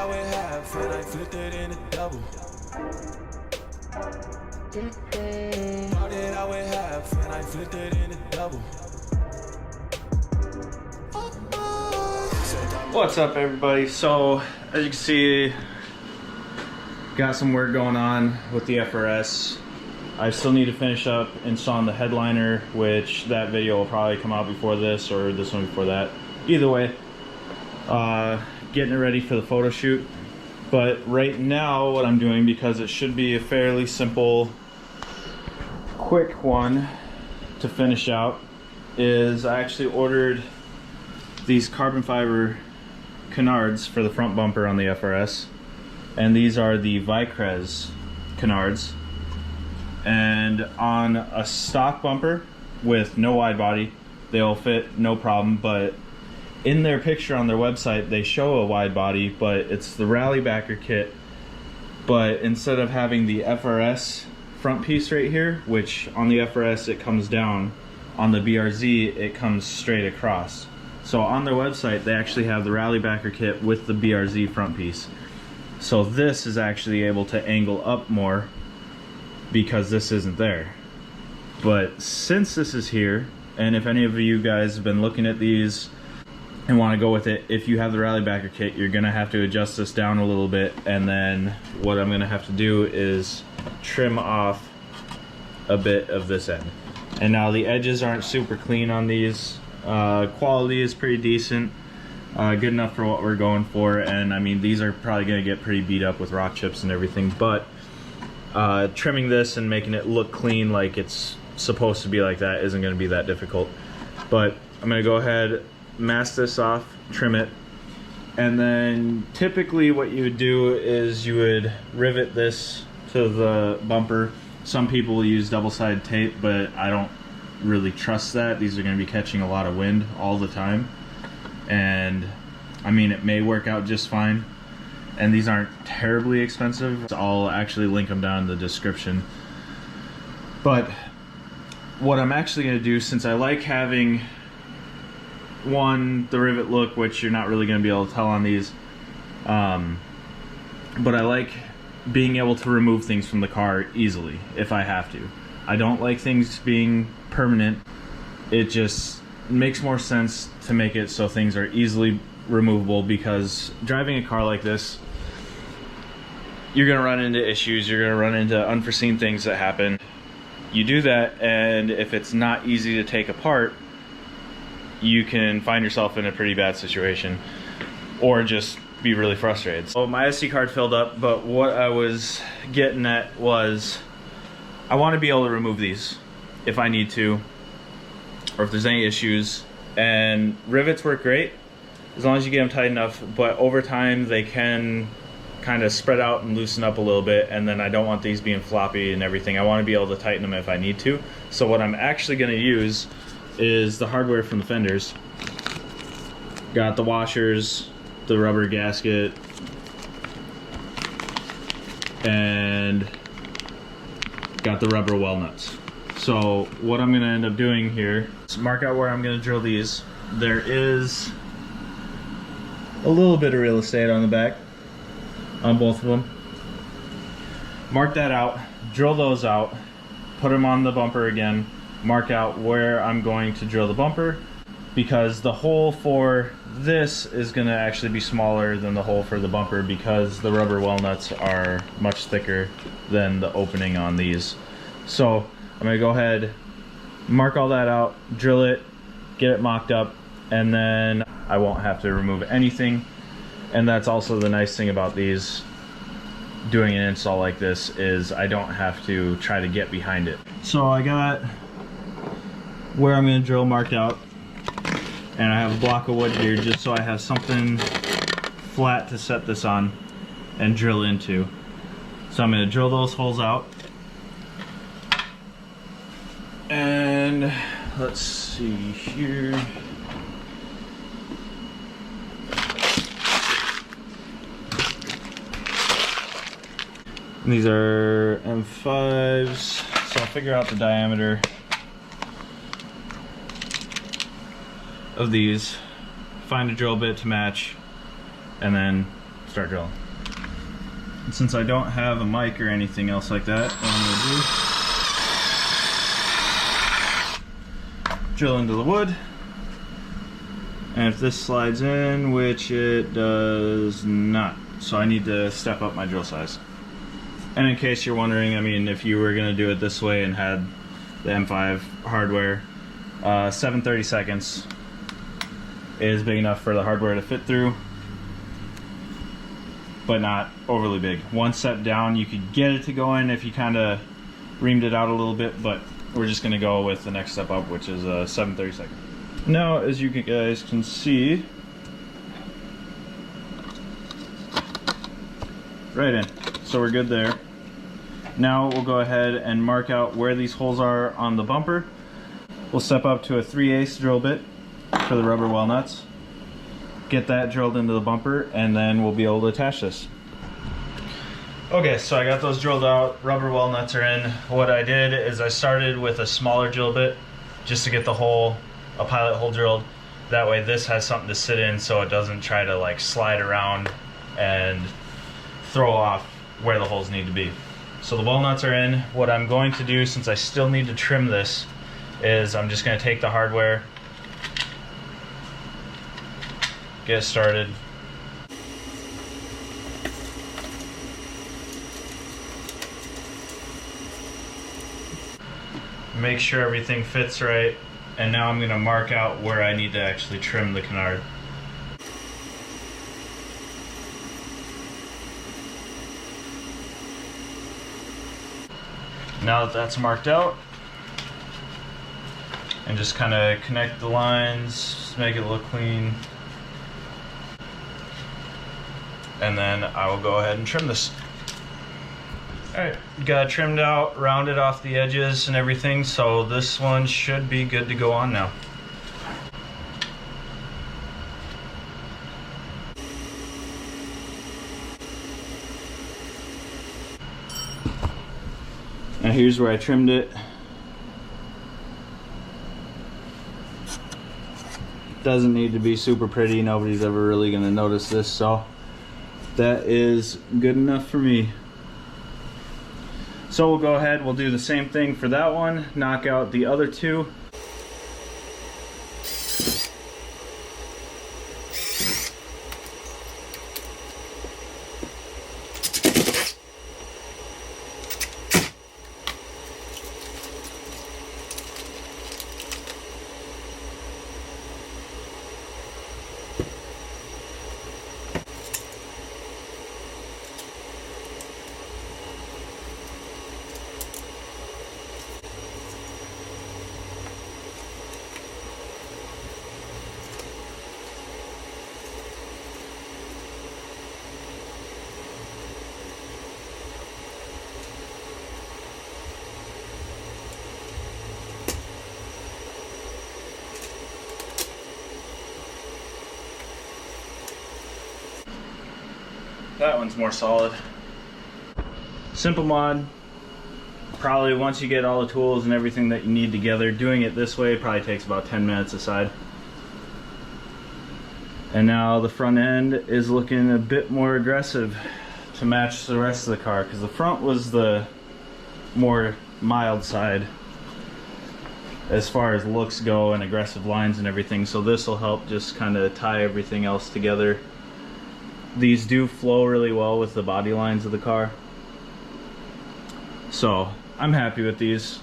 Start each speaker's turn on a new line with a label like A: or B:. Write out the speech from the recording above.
A: out with half and I flipped it in a double. Started out with half and I flipped it in a double.
B: What's up, everybody? So as you can see, got some work going on with the FRS. I still need to finish up installing the headliner, which that video will probably come out before this or this one before that. Either way, getting it ready for the photo shoot. But right now what I'm doing, because it should be a fairly simple, quick one to finish out, is I actually ordered these carbon fiber canards for the front bumper on the FRS. And these are the Vicrez canards. And on a stock bumper with no wide body, they'll fit no problem. But in their picture on their website, they show a wide body, but it's the rally backer kit. But instead of having the FRS front piece right here, which on the FRS it comes down, on the BRZ it comes straight across. So on their website they actually have the rally backer kit with the BRZ front piece. So this is actually able to angle up more because this isn't there. But since this is here, and if any of you guys have been looking at these and want to go with it, if you have the rally backer kit, you're gonna have to adjust this down a little bit, and then what I'm gonna have to do is trim off a bit of this end. And now the edges aren't super clean on these. Quality is pretty decent, good enough for what we're going for. And I mean, these are probably gonna get pretty beat up with rock chips and everything, but trimming this and making it look clean like it's supposed to be like that isn't gonna be that difficult. But I'm gonna go ahead, mask this off, trim it, and then typically what you would do is you would rivet this to the bumper. Some people will use double-sided tape, but I don't really trust that. These are going to be catching a lot of wind all the time, and I mean, it may work out just fine, and these aren't terribly expensive. I'll actually link them down in the description. But what I'm actually going to do, since I like having the rivet look, which you're not really going to be able to tell on these, but I like being able to remove things from the car easily if I have to. I don't like things being permanent. It just makes more sense to make it so things are easily removable, because driving a car like this, you're gonna run into issues, you're gonna run into unforeseen things that happen. You do that, and if it's not easy to take apart, you can find yourself in a pretty bad situation, or just be really frustrated. So my SD card filled up, but what I was getting at was I want to be able to remove these if I need to, or if there's any issues. And rivets work great as long as you get them tight enough, but over time they can kind of spread out and loosen up a little bit, and then I don't want these being floppy and everything. I want to be able to tighten them if I need to. So what I'm actually going to use is the hardware from the fenders. Got the washers, the rubber gasket, and got the rubber well nuts. So what I'm gonna end up doing here is mark out where I'm gonna drill these. There is a little bit of real estate on the back on both of them. Mark that out, drill those out, put them on the bumper again, mark out where I'm going to drill the bumper, because the hole for this is going to actually be smaller than the hole for the bumper, because the rubber well nuts are much thicker than the opening on these. So I'm going to go ahead, mark all that out, drill it, get it mocked up, and then I won't have to remove anything. And that's also the nice thing about these, doing an install like this, is I don't have to try to get behind it. So I got where I'm going to drill marked out, and I have a block of wood here just so I have something flat to set this on and drill into. So I'm going to drill those holes out. And let's see here. And these are M5s, so I'll figure out the diameter of these, find a drill bit to match, and then start drilling. And since I don't have a mic or anything else like that, what I'm gonna do, drill into the wood. And if this slides in, which it does not, so I need to step up my drill size. And in case you're wondering, I mean, if you were gonna do it this way and had the M5 hardware, 7/32 is big enough for the hardware to fit through, but not overly big. One step down, you could get it to go in if you kind of reamed it out a little bit, but we're just gonna go with the next step up, which is 7/32. Now, as you guys can see, right in, so we're good there. Now we'll go ahead and mark out where these holes are on the bumper. We'll step up to a 3/8 drill bit for the rubber well nuts, get that drilled into the bumper, and then we'll be able to attach this. Okay, so I got those drilled out, rubber well nuts are in. What I did is I started with a smaller drill bit just to get the hole, a pilot hole drilled. That way this has something to sit in so it doesn't try to like slide around and throw off where the holes need to be. So the well nuts are in. What I'm going to do, since I still need to trim this, is I'm just going to take the hardware, get started. Make sure everything fits right, and now I'm going to mark out where I need to actually trim the canard. Now that that's marked out, and just kind of connect the lines, make it look clean, and then I will go ahead and trim this. Alright, got it trimmed out, rounded off the edges and everything, so this one should be good to go on now. Now here's where I trimmed it. Doesn't need to be super pretty, nobody's ever really going to notice this, so that is good enough for me. So we'll go ahead, we'll do the same thing for that one, knock out the other two. That one's more solid. Simple mod. Probably once you get all the tools and everything that you need together, doing it this way probably takes about 10 minutes aside. And now the front end is looking a bit more aggressive to match the rest of the car, because the front was the more mild side as far as looks go and aggressive lines and everything, so this will help just kind of tie everything else together. These do flow really well with the body lines of the car, so I'm happy with these.